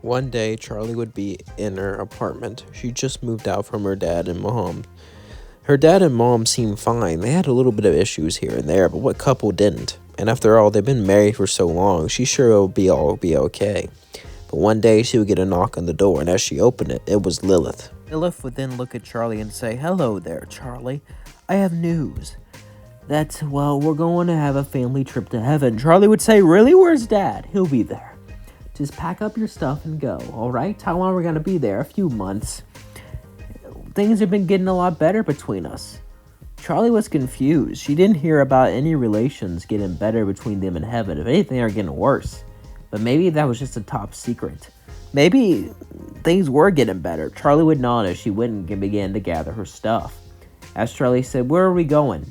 One day, Charlie would be in her apartment. She just moved out from her dad and mom. Her dad and mom seemed fine. They had a little bit of issues here and there, but what couple didn't? And after all, they've been married for so long, she's sure it'll be okay. But one day, she would get a knock on the door, and as she opened it, it was Lilith. Lilith would then look at Charlie and say, "Hello there, Charlie. I have news. We're going to have a family trip to heaven." Charlie would say, "Really? Where's Dad?" "He'll be there. Just pack up your stuff and go, alright? How long are we going to be there? A few months. Things have been getting a lot better between us." Charlie was confused. She didn't hear about any relations getting better between them in heaven. If anything, they're getting worse. But maybe that was just a top secret. Maybe things were getting better. Charlie would nod as she went and began to gather her stuff. As Charlie said, "Where are we going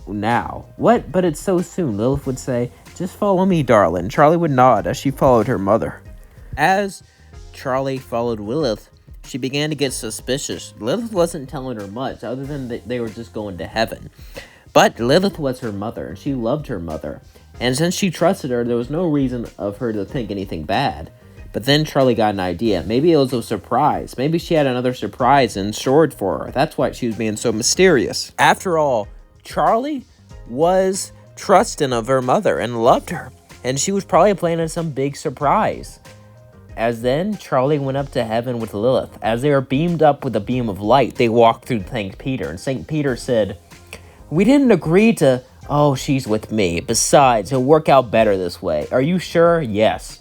now?" "What? But it's so soon." Lilith would say, "Just follow me, darling." Charlie would nod as she followed her mother. As Charlie followed Lilith, she began to get suspicious. Lilith wasn't telling her much, other than that they were just going to heaven. But Lilith was her mother, and she loved her mother. And since she trusted her, there was no reason of her to think anything bad. But then Charlie got an idea. Maybe it was a surprise. Maybe she had another surprise in store for her. That's why she was being so mysterious. After all, Charlie was trusting of her mother and loved her. And she was probably planning some big surprise. As then, Charlie went up to heaven with Lilith. As they were beamed up with a beam of light, they walked through St. Peter. And St. Peter said, "We didn't agree to..." "Oh, she's with me. Besides, it'll work out better this way." "Are you sure?" "Yes."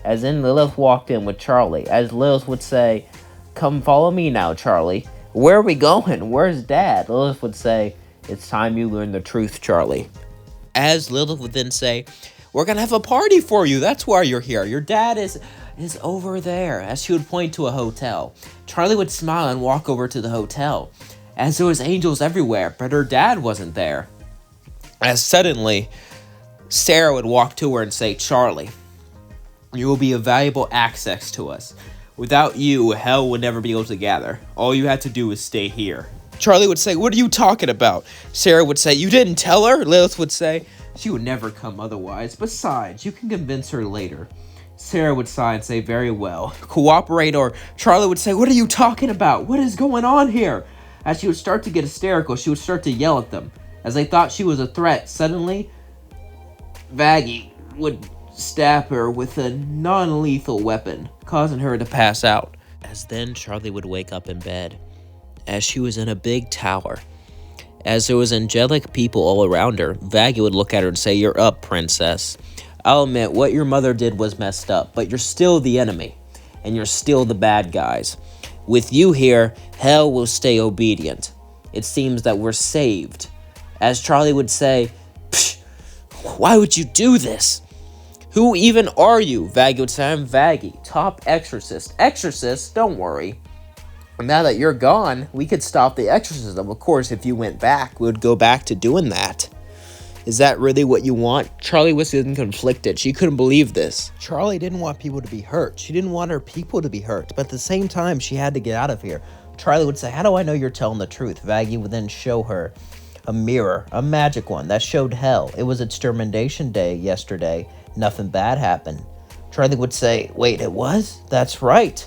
As then Lilith walked in with Charlie. As Lilith would say, "Come follow me now, Charlie." "Where are we going? Where's Dad?" Lilith would say, "It's time you learn the truth, Charlie." As Lilith would then say, "We're going to have a party for you. That's why you're here. Your dad is over there." As she would point to a hotel. Charlie would smile and walk over to the hotel. As there was angels everywhere, but her dad wasn't there. As suddenly, Sarah would walk to her and say, "Charlie, you will be a valuable access to us. Without you, hell would never be able to gather. All you had to do is stay here." Charlie would say, "What are you talking about?" Sarah would say, "You didn't tell her?" Lilith would say, "She would never come otherwise. Besides, you can convince her later." Sarah would sigh and say, "Very well. Cooperate," or Charlie would say, "What are you talking about? What is going on here?" As she would start to get hysterical, she would start to yell at them. As they thought she was a threat, suddenly, Vaggie would stab her with a non-lethal weapon, causing her to pass out. As then Charlie would wake up in bed, as she was in a big tower. As there was angelic people all around her, Vaggie would look at her and say, "You're up, princess. I'll admit, what your mother did was messed up, but you're still the enemy, and you're still the bad guys. With you here, hell will stay obedient. It seems that we're saved." As Charlie would say, "Psh, why would you do this? Who even are you?" Vaggie would say, "I'm Vaggie, top exorcist." "Exorcist? Don't worry. Now that you're gone, we could stop the exorcism. Of course, if you went back, we would go back to doing that. Is that really what you want?" Charlie was getting conflicted. She couldn't believe this. Charlie didn't want people to be hurt. She didn't want her people to be hurt. But at the same time, she had to get out of here. Charlie would say, "How do I know you're telling the truth?" Vaggie would then show her a mirror, a magic one, that showed hell. It was extermination day yesterday. Nothing bad happened. Charlie would say, "Wait, it was? That's right.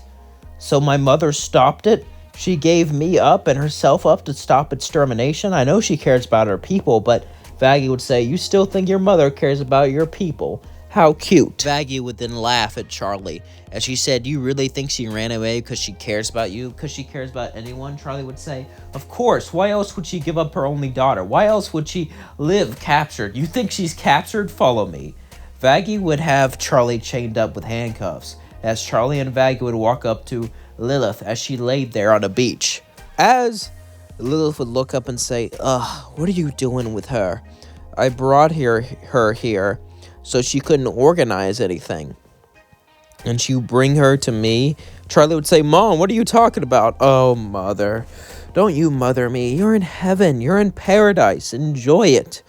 So my mother stopped it? She gave me up and herself up to stop extermination? I know she cares about her people, but..." Vaggie would say, "You still think your mother cares about your people? How cute." Vaggie would then laugh at Charlie as she said, "You really think she ran away because she cares about you? Because she cares about anyone?" Charlie would say, "Of course. Why else would she give up her only daughter? Why else would she live captured? You think she's captured? Follow me." Vaggie would have Charlie chained up with handcuffs as Charlie and Vaggie would walk up to Lilith as she laid there on a beach. As Lilith would look up and say, "What are you doing with her? I brought her here so she couldn't organize anything. And you bring her to me?" Charlie would say, "Mom, what are you talking about?" "Oh, Mother, don't you mother me. You're in heaven. You're in paradise. Enjoy it.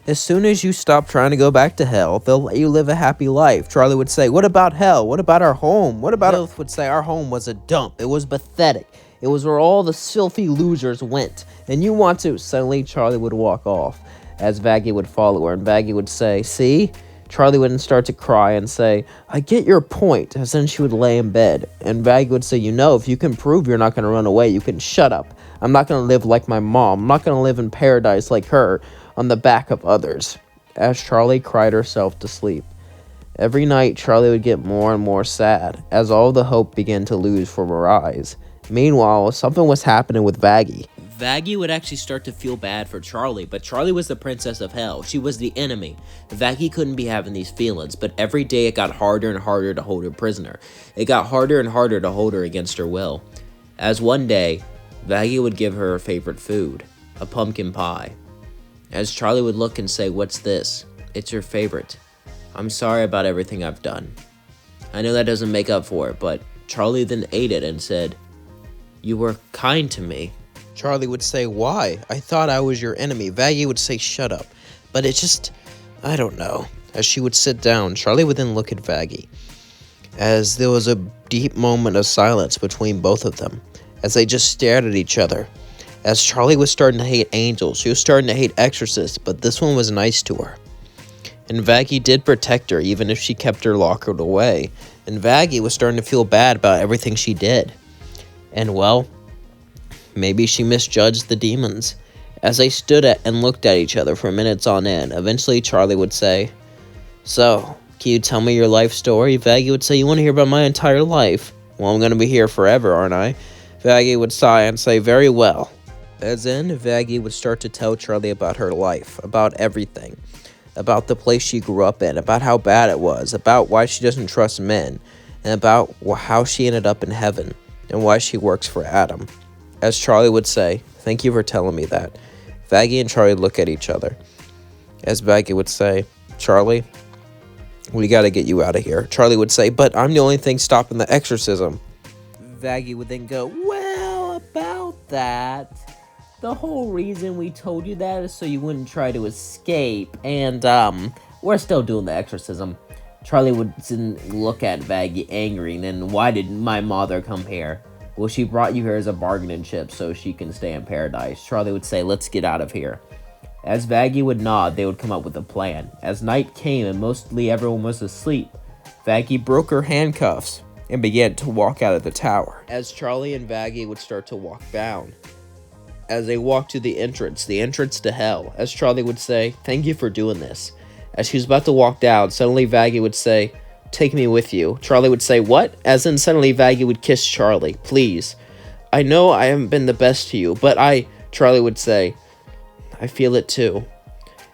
As soon as you stop trying to go back to hell, they'll let you live a happy life." Charlie would say, "What about hell? What about our home? What about..." Lilith would say, "Our home was a dump. It was pathetic. It was where all the filthy losers went. And you want to..." Suddenly, Charlie would walk off as Vaggie would follow her. And Vaggie would say, "See? Charlie would then start to cry and say, "I get your point," as then she would lay in bed. And Vaggie would say, if you can prove you're not going to run away, you can shut up. I'm not going to live like my mom. I'm not going to live in paradise like her on the back of others. As Charlie cried herself to sleep. Every night, Charlie would get more and more sad, as all the hope began to lose from her eyes. Meanwhile, something was happening with Vaggie. Vaggie would actually start to feel bad for Charlie, but Charlie was the princess of hell. She was the enemy. Vaggie couldn't be having these feelings, but every day it got harder and harder to hold her prisoner. It got harder and harder to hold her against her will. As one day, Vaggie would give her favorite food, a pumpkin pie. As Charlie would look and say, "What's this?" "It's your favorite. I'm sorry about everything I've done." I know that doesn't make up for it, but Charlie then ate it and said, "You were kind to me." Charlie would say, "Why? I thought I was your enemy." Vaggie would say, "Shut up." But it just, I don't know. As she would sit down, Charlie would then look at Vaggie. As there was a deep moment of silence between both of them, as they just stared at each other. As Charlie was starting to hate angels, she was starting to hate exorcists, but this one was nice to her. And Vaggie did protect her, even if she kept her locked away. And Vaggie was starting to feel bad about everything she did. And well, maybe she misjudged the demons. As they stood and looked at each other for minutes on end, eventually Charlie would say, "So, can you tell me your life story?" Vaggie would say, "You want to hear about my entire life? Well, I'm going to be here forever, aren't I?" Vaggie would sigh and say, "Very well." As in, Vaggie would start to tell Charlie about her life, about everything. About the place she grew up in, about how bad it was, about why she doesn't trust men, and about how she ended up in heaven, and why she works for Adam. As Charlie would say, "Thank you for telling me that." Vaggie and Charlie look at each other. As Vaggie would say, "Charlie, we gotta get you out of here." Charlie would say, "But I'm the only thing stopping the exorcism." Vaggie would then go, "Well, about that, the whole reason we told you that is so you wouldn't try to escape, and we're still doing the exorcism." Charlie would look at Vaggie angry, and then, "Why did my mother come here?" "Well, she brought you here as a bargaining chip so she can stay in paradise." Charlie would say, "Let's get out of here." As Vaggie would nod, they would come up with a plan. As night came and mostly everyone was asleep, Vaggie broke her handcuffs and began to walk out of the tower. As Charlie and Vaggie would start to walk down, as they walked to the entrance to hell, as Charlie would say, "Thank you for doing this." As she was about to walk down, suddenly Vaggie would say, "Take me with you." Charlie would say, "What?" As in suddenly Vaggie would kiss Charlie. "Please. I know I haven't been the best to you, but Charlie would say, "I feel it too.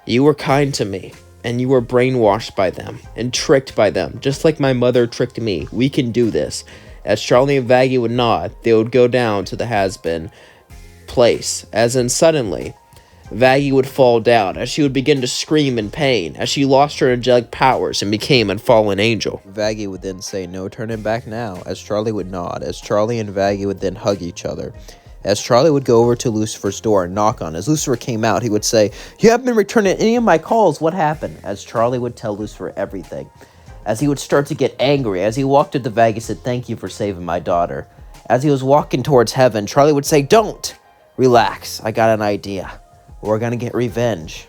You were kind to me, and you were brainwashed by them, and tricked by them, just like my mother tricked me. We can do this." As Charlie and Vaggie would nod, they would go down to the has-been place, as in suddenly, Vaggie would fall down, as she would begin to scream in pain, as she lost her angelic powers and became a fallen angel. Vaggie would then say, "No turning back now," as Charlie would nod, as Charlie and Vaggie would then hug each other. As Charlie would go over to Lucifer's door and knock on, as Lucifer came out, he would say, "You haven't been returning any of my calls, what happened?" As Charlie would tell Lucifer everything. As he would start to get angry, as he walked up to Vaggie and said, "Thank you for saving my daughter." As he was walking towards heaven, Charlie would say, "Don't! Relax, I got an idea. We're gonna get revenge.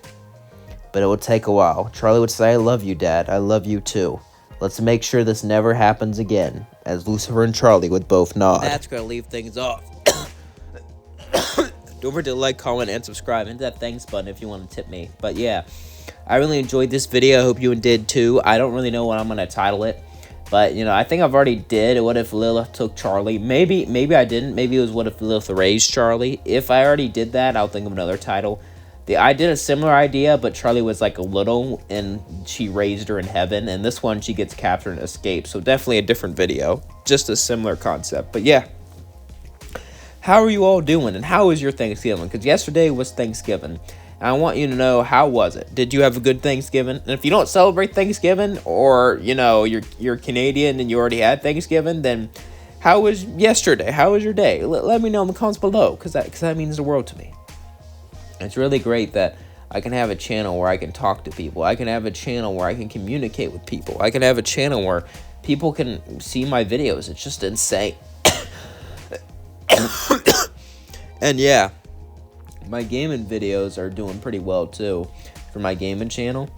But it will take a while." Charlie would say, "I love you, Dad. I love you too. Let's make sure this never happens again." As Lucifer and Charlie would both nod. That's gonna leave things off. Don't forget to like, comment, and subscribe. Hit that thanks button if you want to tip me. But yeah, I really enjoyed this video. I hope you did too. I don't really know what I'm gonna title it. But, I think I've already did What If Lilith Took Charlie. Maybe I didn't. Maybe it was What If Lilith Raised Charlie. If I already did that, I'll think of another title. I did a similar idea, but Charlie was like a little, and she raised her in heaven. And this one, she gets captured and escapes. So definitely a different video. Just a similar concept. But yeah. How are you all doing? And how was your Thanksgiving? Because yesterday was Thanksgiving. And I want you to know, how was it? Did you have a good Thanksgiving? And if you don't celebrate Thanksgiving, or, you're Canadian and you already had Thanksgiving, then how was yesterday? How was your day? Let me know in the comments below, because that means the world to me. It's really great that I can have a channel where I can talk to people. I can have a channel where I can communicate with people. I can have a channel where people can see my videos. It's just insane. And yeah. My gaming videos are doing pretty well too for my gaming channel.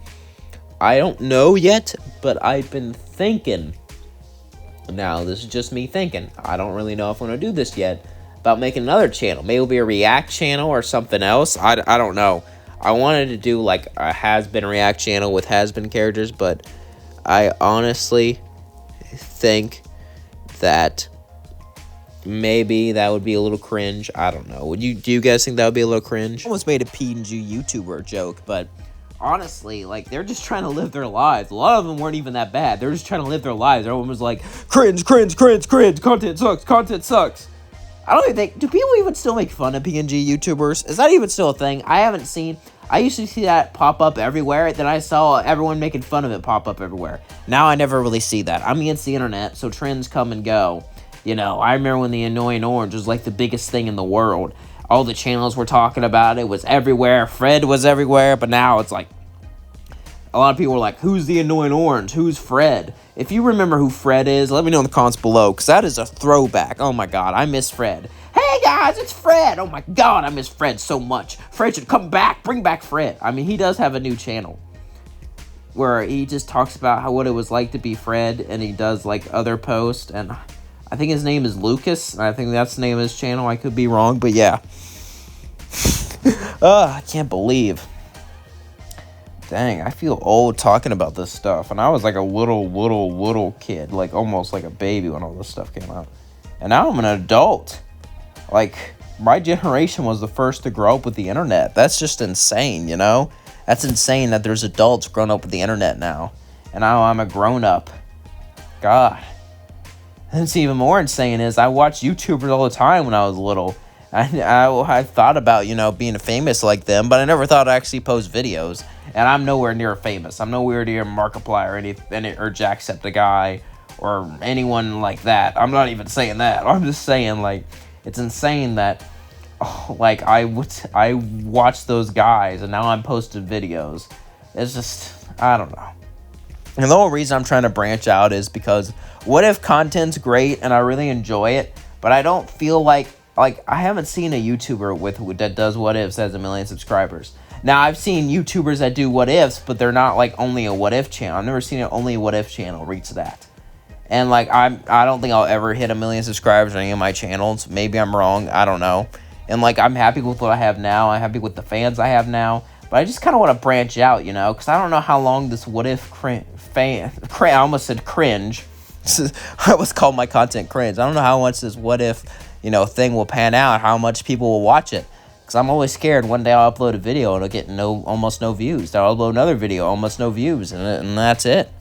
I don't know yet, but I've been thinking. Now, this is just me thinking. I don't really know if I'm going to do this yet. About making another channel. Maybe it'll be a react channel or something else. I don't know. I wanted to do like a has-been react channel with has-been characters, but I honestly think that maybe that would be a little cringe. I don't know. Do you guys think that would be a little cringe? I almost made a PNG YouTuber joke, but honestly, like, they're just trying to live their lives. A lot of them weren't even that bad. They're just trying to live their lives. Everyone was like, cringe, cringe, cringe, cringe, content sucks, content sucks. I don't even think, do people even still make fun of PNG YouTubers? Is that even still a thing? I haven't seen, I used to see that pop up everywhere, then I saw everyone making fun of it pop up everywhere. Now I never really see that. I'm against the internet, so trends come and go. You know, I remember when the annoying orange was like the biggest thing in the world. All the channels were talking about it, was everywhere, Fred was everywhere, but now it's like, a lot of people are like, who's the annoying orange? Who's Fred? If you remember who Fred is, let me know in the comments below, because that is a throwback. Oh my god, I miss Fred. Hey guys, it's Fred! Oh my god, I miss Fred so much. Fred should come back, bring back Fred. I mean, he does have a new channel where he just talks about what it was like to be Fred, and he does like other posts, and I think his name is Lucas, and I think that's the name of his channel. I could be wrong, but yeah. I can't believe. Dang, I feel old talking about this stuff. And I was like a little kid, like almost like a baby when all this stuff came out. And now I'm an adult. Like, my generation was the first to grow up with the internet. That's just insane, you know? That's insane that there's adults growing up with the internet now. And now I'm a grown-up. God. And it's even more insane is I watched YouTubers all the time when I was little. I thought about, you know, being famous like them, but I never thought I'd actually post videos. And I'm nowhere near famous. I'm nowhere near Markiplier or Jacksepticeye or anyone like that. I'm not even saying that. I'm just saying, like, it's insane that, like, I watched those guys and now I'm posting videos. It's just, I don't know. And the whole reason I'm trying to branch out is because what if content's great and I really enjoy it, but I don't feel like I haven't seen a YouTuber that does what ifs that has 1 million subscribers. Now, I've seen YouTubers that do what ifs, but they're not like only a what if channel. I've never seen an only what if channel reach that. And like I don't think I'll ever hit 1 million subscribers on any of my channels. Maybe I'm wrong. I don't know. And like I'm happy with what I have now. I'm happy with the fans I have now. But I just kind of want to branch out, you know, because I don't know how long this what if I almost said cringe. I almost called my content cringe. I don't know how much this what if, you know, thing will pan out. How much people will watch it. Because I'm always scared one day I'll upload a video and it'll get almost no views. Then I'll upload another video, almost no views, and that's it.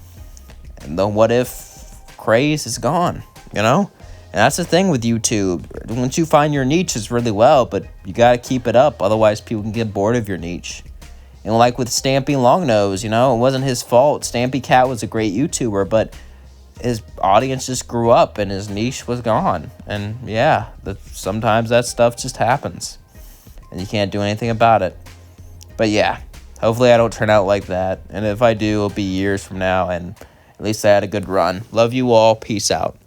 And the what if craze is gone, you know? And that's the thing with YouTube. Once you find your niche, it's really well, but you got to keep it up. Otherwise, people can get bored of your niche. And like with Stampy Longnose, you know, it wasn't his fault. Stampy Cat was a great YouTuber, but his audience just grew up and his niche was gone. And yeah, sometimes that stuff just happens. And you can't do anything about it. But yeah, hopefully I don't turn out like that. And if I do, it'll be years from now. And at least I had a good run. Love you all. Peace out.